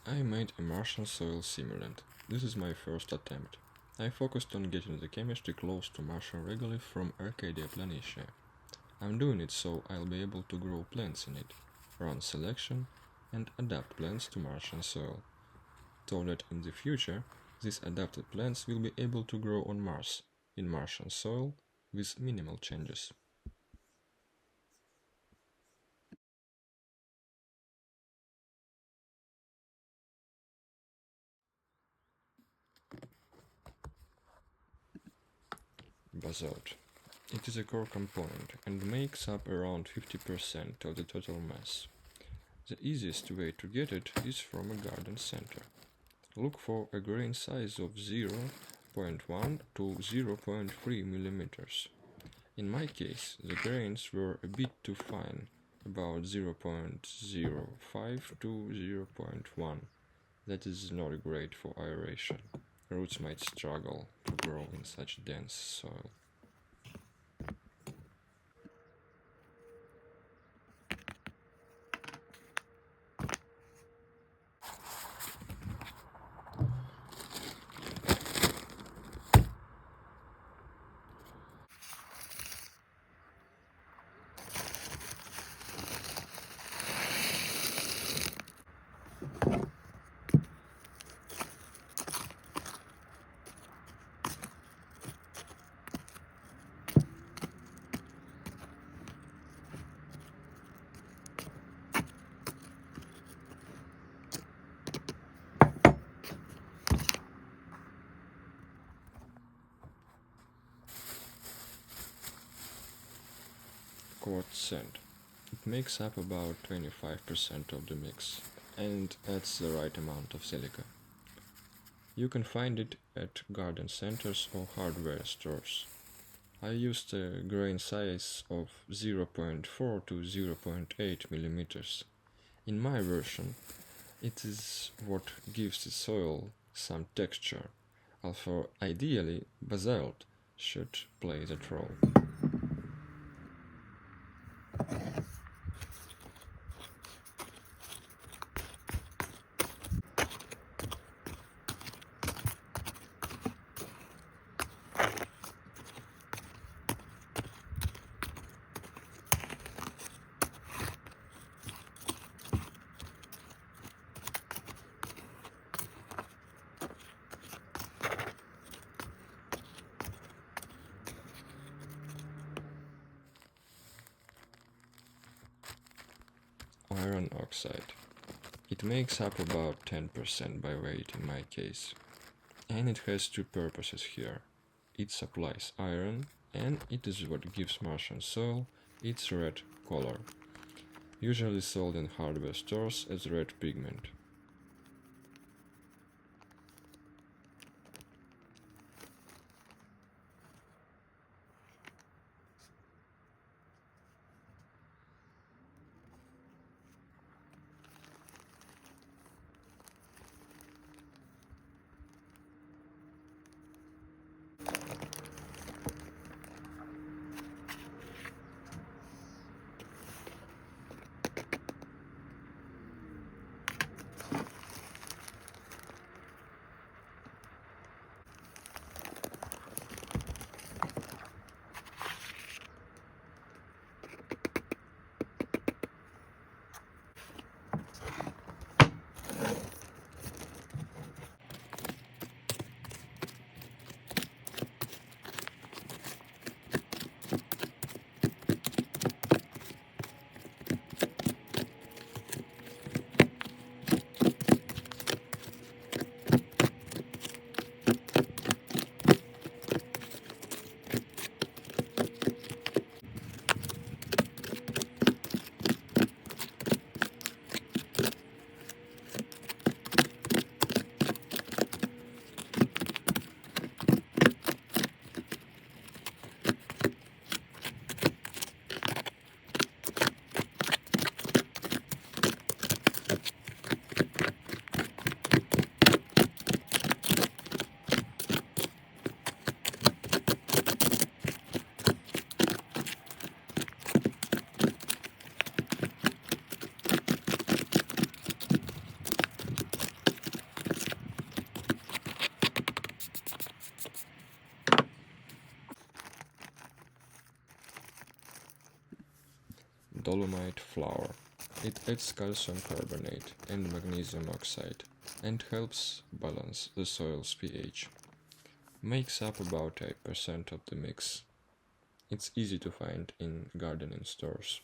I made a Martian soil simulant. This is my first attempt. I focused on getting the chemistry close to Martian regolith from Arcadia Planitia. I'm doing it so I'll be able to grow plants in it, run selection, and adapt plants to Martian soil, so that in the future these adapted plants will be able to grow on Mars, in Martian soil, with minimal changes. Basalt. It is a core component and makes up around 50% of the total mass. The easiest way to get it is from a garden center. Look for a grain size of 0.1 to 0.3 millimeters. In my case, the grains were a bit too fine, about 0.05 to 0.1. That is not great for aeration. Roots might struggle to grow in such dense soil. Quartz sand. It makes up about 25% of the mix and adds the right amount of silica. You can find it at garden centers or hardware stores. I used a grain size of 0.4 to 0.8 millimeters. In my version, it is what gives the soil some texture, although ideally basalt should play that role. Iron oxide. It makes up about 10% by weight in my case. And it has two purposes here. It supplies iron, and it is what gives Martian soil its red color, usually sold in hardware stores as red pigment. bentonite flour. It adds calcium carbonate and magnesium oxide and helps balance the soil's pH. Makes up about 8% of the mix. It's easy to find in gardening stores.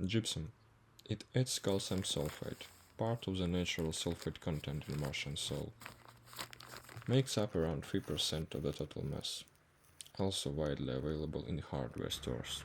Gypsum. It adds calcium sulfate, part of the natural sulfate content in Martian soil. Makes up around 3% of the total mass. Also widely available in hardware stores.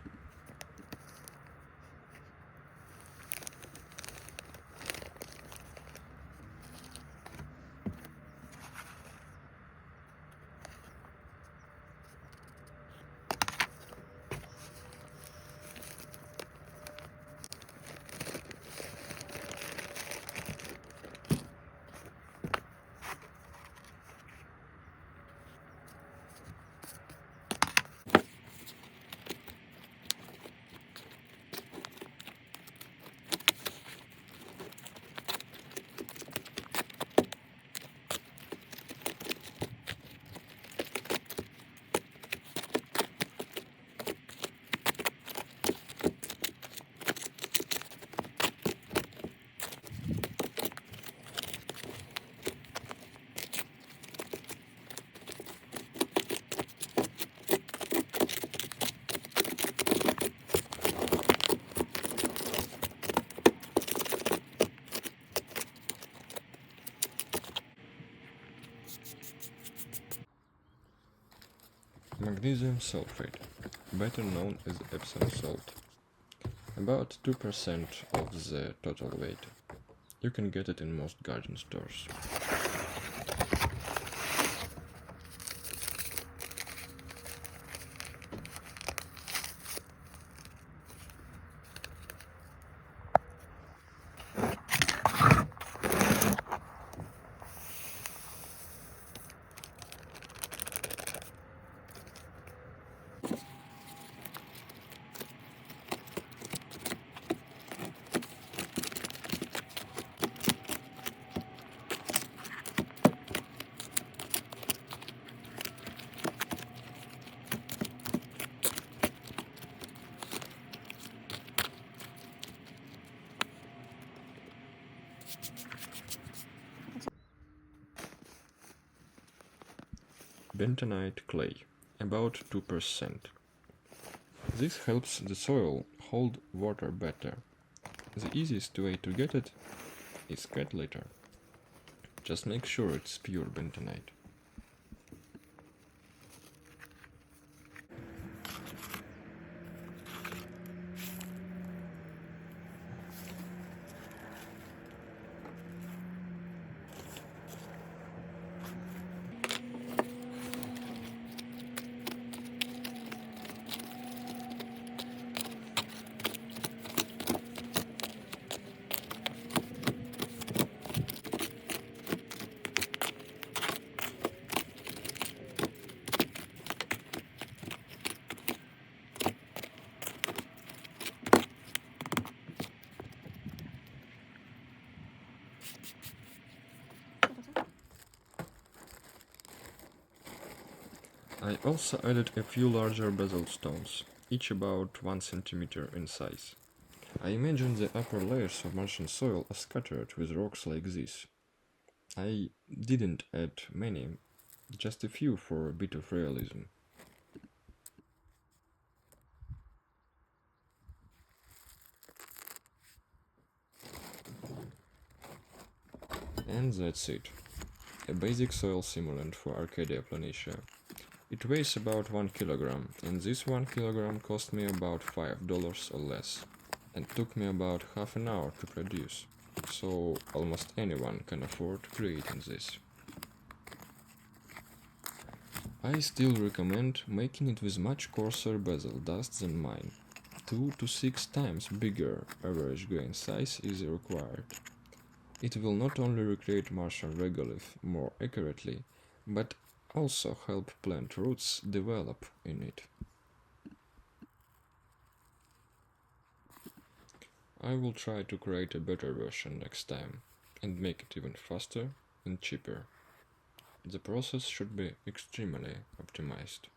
Magnesium sulfate, better known as Epsom salt. About 2% of the total weight. You can get it in most garden stores. Bentonite clay, about 2%. This helps the soil hold water better. The easiest way to get it is cat litter. Just make sure it's pure bentonite. I also added a few larger basalt stones, each about 1 centimeter in size. I imagine the upper layers of Martian soil are scattered with rocks like this. I didn't add many, just a few for a bit of realism. And that's it. A basic soil simulant for Arcadia Planitia. It weighs about 1 kilogram, and this 1 kilogram cost me about $5 or less, and took me about half an hour to produce, so almost anyone can afford creating this. I still recommend making it with much coarser basil dust than mine. 2 to 6 times bigger average grain size is required. It will not only recreate Martian regolith more accurately, but also help plant roots develop in it. I will try to create a better version next time and make it even faster and cheaper. The process should be extremely optimized.